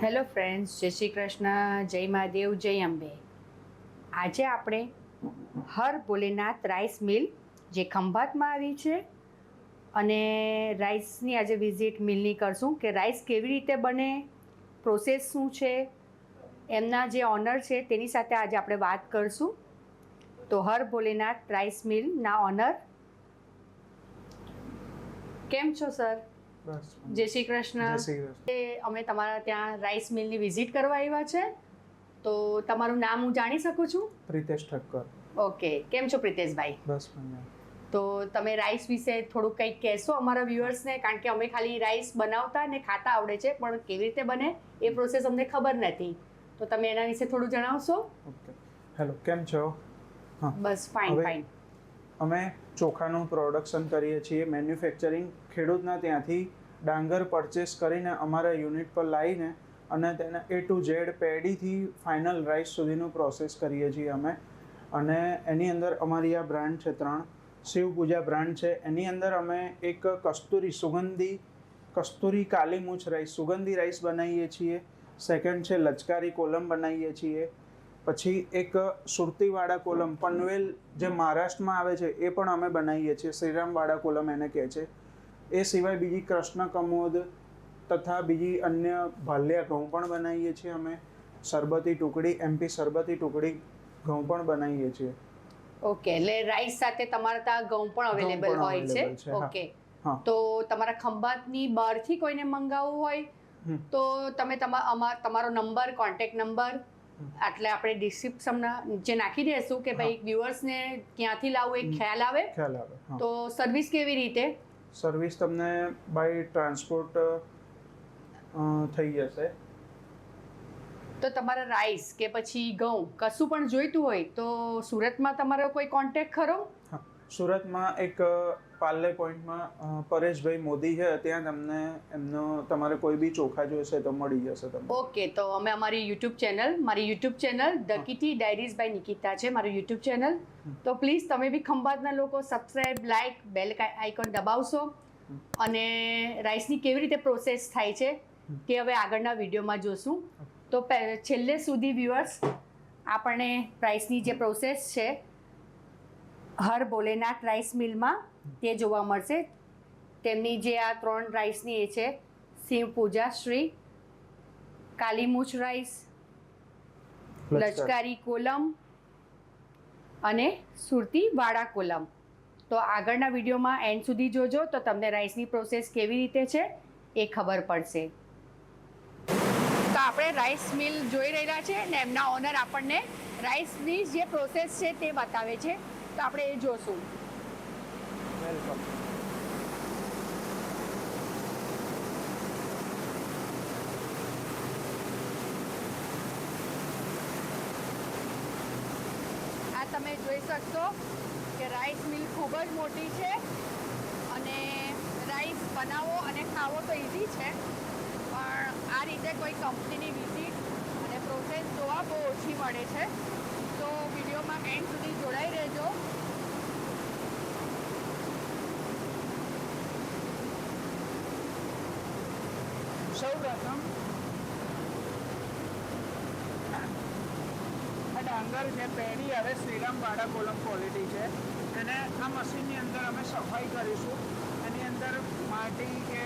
Hello friends, જય શ્રી કૃષ્ણ, જય મહાદેવ, જય અંબે. આજે આપણે હર ભોલેનાથ રાઈસ મિલ જે ખંભાતમાં આવી છે અને રાઈસની આજે વિઝિટ મિલની કરશું કે રાઈસ કેવી રીતે બને, પ્રોસેસ શું છે, એમના જે ઓનર છે તેની સાથે આજે આપણે વાત કરશું. તો હર ભોલેનાથ રાઈસ મિલના ઓનર, કેમ છો સર? બસ જય શ્રી કૃષ્ણ. અમે તમારા ત્યાં રાઈસ મિલની વિઝિટ કરવા આવ્યા છે, તો તમારું નામ હું જાણી શકું છું? પ્રિતેશ ઠક્કર. ઓકે, કેમ છો પ્રિતેશભાઈ? બસ મજા. તો તમે રાઈસ વિશે થોડુંક કંઈક કહેશો અમારા વ્યુઅર્સને, કારણ કે અમે ખાલી રાઈસ બનાવતા ને ખાતા આવડે છે, પણ કેવી રીતે બને એ પ્રોસેસ અમને ખબર નથી, તો તમે એના વિશે થોડું જણાવશો? ઓકે, હેલો, કેમ છો? હા, બસ ફાઇન ફાઇન. અમે ચોખાનું પ્રોડક્શન કરીએ છીએ, મેન્યુફેક્ચરિંગ ખેડૂતના ત્યાંથી ડાંગર પરચેસ કરીને અમારા યુનિટ પર લાવીને અને તેને A to Z પેડીથી ફાઇનલ રાઈસ સુધીનું પ્રોસેસ કરીએ છીએ અમે. અને એની અંદર અમારી આ બ્રાન્ડ છે 3, શિવ પૂજા બ્રાન્ડ છે. એની અંદર અમે એક કસ્તુરી કાલી મૂછ રાઈસ, સુગંધી રાઈસ બનાવીએ છીએ. સેકન્ડ છે લચકારી કોલમ બનાવીએ છીએ. પછી એક સુરતીવાળા કોલમ, પનવેલ જે મહારાષ્ટ્રમાં આવે છે એ પણ અમે બનાવીએ છીએ, શ્રીરામવાળા કોલમ એને કહે છે. એ સિવાય બીજી કૃષ્ણ કમોદ તથા બીજી અન્ય ભાલ્યા ઘઉં પણ બનાવીએ છીએ અમે. સરબતી ટુકડી, MP સરબતી ટુકડી ઘઉં પણ બનાવીએ છીએ. ઓકે, એટલે રાઈસ સાથે તમારા ત્યાં ઘઉં પણ અવેલેબલ હોય છે. ઓકે, તો તમારા ખંભાતની બહારથી કોઈને મંગાવવું હોય તો તમે તમારો નંબર, કોન્ટેક્ટ નંબર એટલે આપણે ડિસ્ક્રિપ્શનમાં નીચે નાખી દઈશું કે ભાઈ વ્યુઅર્સને ક્યાંથી લાવવું એક ખ્યાલ આવે. તો સર્વિસ કેવી રીતે? સર્વિસ તમને બાય ટ્રાન્સપોર્ટ થઈ જશે. તો તમારા રાઈસ કે પછી ઘઉં કશું પણ જોઈતું હોય તો સુરતમાં તમારો કોઈ કોન્ટેક્ટ ખરો? હા, સુરતમાં એક પાર્લે પોઈન્ટમાં પરેશભાઈ મોદી છે, ત્યાં તમને તમારે કોઈ બી ચોખા જોઈશે તો મળી જશે તમને. ઓકે, તો અમે મારી YouTube channel the Kitty Diaries by Nikita છે મારું યુટ્યુબ ચેનલ. તો પ્લીઝ તમે બી ખંભાતના લોકો સબસ્ક્રાઇબ, લાઇક, બેલ આઇકોન દબાવશો. અને રાઈસની કેવી રીતે પ્રોસેસ થાય છે તે હવે આગળના વિડીયોમાં જોશું. તો છેલ્લે સુધી વ્યુઅર્સ આપણને રાઈસની જે પ્રોસેસ છે હર ભોલેનાથ રાઈસ મિલમાં તે જોવા મળશે. તેમની જે આ 3 રાઈસની એ છે શિવ પૂજા શ્રી, કાલીમૂછ રાઈસ, લચકારી કોલમ અને સુરતી વાડા કોલમ. તો આગળના વિડીયોમાં એન્ડ સુધી જોજો તો તમને રાઈસની પ્રોસેસ કેવી રીતે છે એ ખબર પડશે. તો આપણે રાઈસ મિલ જોઈ રહ્યા છે ને એમના ઓનર આપણને રાઈસની જે પ્રોસેસ છે તે બતાવે છે, તો આપણે એ જોશું. વેલકમ. આ તમે જોઈ શકશો કે રાઈસ મિલ ખૂબ જ મોટી છે અને રાઈસ બનાવો અને ખાવો તો ઇઝી છે, પણ આ રીતે કોઈ કંપનીની વિઝિટ અને પ્રોસેસ જોવા બહુ ઓછી મળે છે. તો વિડીયોમાં એન્ડ સુધી જોડાઈ રહેજો. સૌપ્રથમ આ ડાંગર છે, પેડી હવે શ્રીરામવાળા કોલમ ક્વોલિટી છે, અને આ મશીનની અંદર અમે સફાઈ કરીશું. એની અંદર માટી કે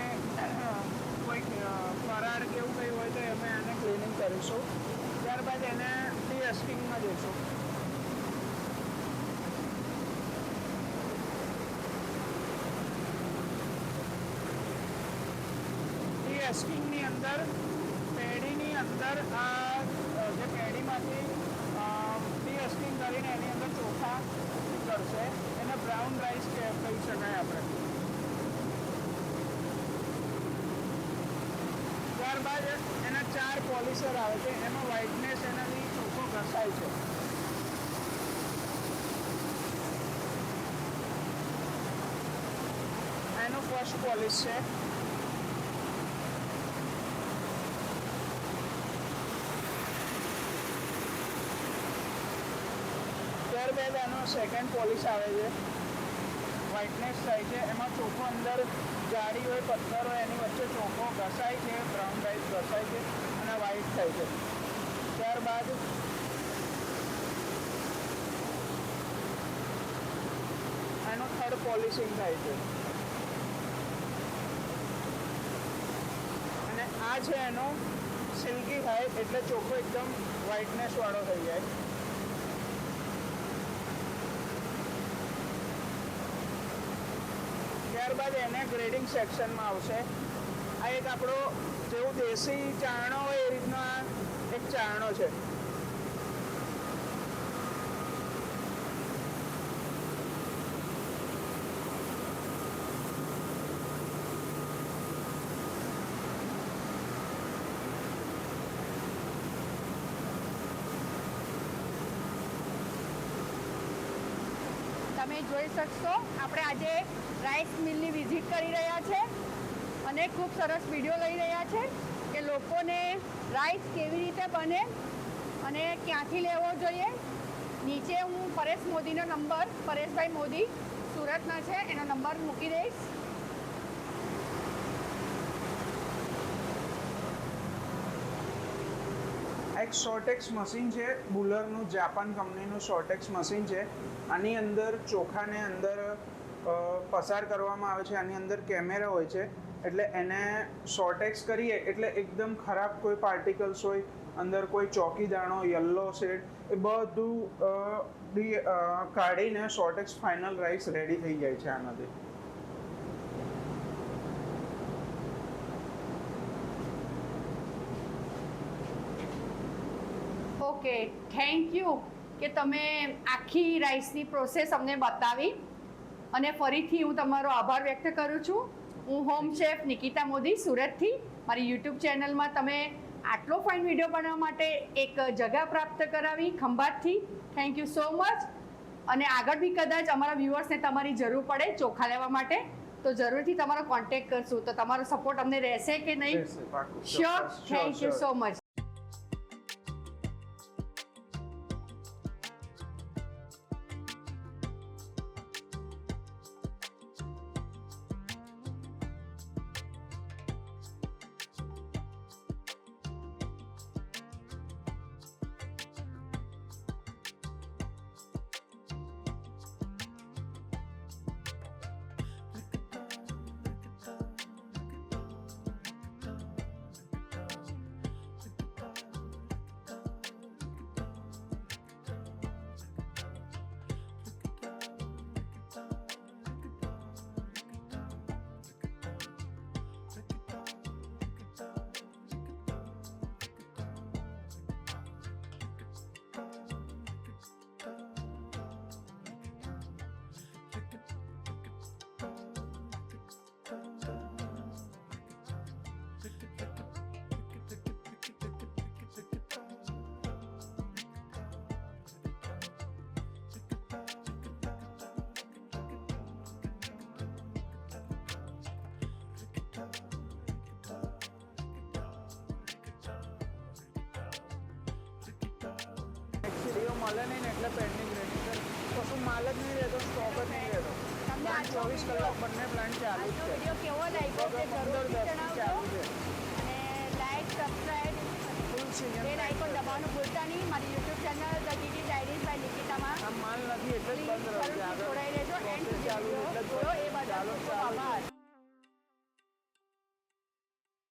કોઈ ફરાળ કે એવું કંઈ હોય તો અમે એને ક્લિનિંગ કરીશું. ત્યારબાદ એને ડી-હસ્કિંગમાં જઈશું. ડી-હસ્કિંગની અંદર પેડીની અંદર આ જે પેડીમાંથી ડી-હસ્કિંગ કરીને એની અંદર ચોખા કરશે, એને બ્રાઉન રાઈસ કહી શકાય આપણે. ત્યારબાદ એના 4 પોલિશર આવે છે, એનો વ્હાઇટનેસ એનાથી ચોખ્ખો ઘસાય છે. એનો ફર્સ્ટ પોલિશ છે. ત્યારબાદ એનો સેકન્ડ પોલિશ આવે છે, વ્હાઇટનેસ થાય છે, એમાં ચોખ્ખો અંદર જાડી હોય, પથ્થર હોય, એની વચ્ચે ચોખ્ખો ઘસાય છે, બ્રાઉન રાઈસ ઘસાય છે અને ટાઈટ થાય છે. ત્યારબાદ એનો થર્ડ પોલિશિંગ થાય છે અને આ છે એનો સિલ્કી થાય એટલે ચોખ્ખો એકદમ વ્હાઇટનેસ વાળો થઈ જાય. ત્યારબાદ એને ગ્રેડિંગ સેક્શનમાં આવશે. આ એક આપણો જેવું દેશી ચારણો હોય એ રીતનો આ એક ચારણો છે. તમે જોઈ શકશો આપણે આજે રાઈસ મિલની વિઝિટ કરી રહ્યા છે અને ખૂબ સરસ વિડીયો લઈ રહ્યા છે કે લોકોને રાઈસ કેવી રીતે બને અને ક્યાંથી લેવો જોઈએ. નીચે હું પરેશ મોદીનો નંબર, પરેશભાઈ મોદી સુરતના છે, એનો નંબર મૂકી દઈશ. એક શોર્ટેક્સ મશીન છે, બુલરનું, જાપાન કંપનીનું શોર્ટેક્સ મશીન છે. આની અંદર ચોખાને અંદર પસાર કરવામાં આવે છે. આની અંદર કેમેરા હોય છે એટલે એને શોર્ટેક્સ કરીએ એટલે એકદમ ખરાબ કોઈ પાર્ટિકલ્સ હોય, અંદર કોઈ ચોકી દાણો, યલો શેડ, એ બધું કાઢીને શોર્ટેક્સ ફાઇનલ રાઈસ રેડી થઈ જાય છે આનાથી. ઓકે, થેન્ક યુ કે તમે આખી રાઈસની પ્રોસેસ અમને બતાવી અને ફરીથી હું તમારો આભાર વ્યક્ત કરું છું. હું હોમ શેફ નિકિતા મોદી સુરતથી. મારી યુટ્યુબ ચેનલમાં તમે આટલો ફાઇન વિડીયો બનાવવા માટે એક જગા પ્રાપ્ત કરાવી ખંભાતથી. Thank you so much. અને આગળ બી કદાચ અમારા વ્યુઅર્સને તમારી જરૂર પડે ચોખા લેવા માટે તો જરૂરથી તમારો કોન્ટેક્ટ કરશું. તો તમારો સપોર્ટ અમને રહેશે કે નહીં? Sure. Thank you so much. મળે નહીં ને એટલે પેન્ડિંગ રહે. કશું માલ જ નહીં રહેતો, સ્ટોક જ નહીં રહેતો. તમને આ 24 કલાક બંને પ્લાન્ટ ચાલુ જ છે. વિડીયો કેવો લાગ્યો તે 15-10 જરૂરથી થી જણાવજો. ચાલુ છે. અને like, subscribe, full season bell icon દબાવવાનું ભૂલતા નહીં. મારી YouTube channel the Kitty Diaries by નિકિતામાં આ માલ નથી એટલે જ બંધ રહ્યું છે. આગળ જોડાઈ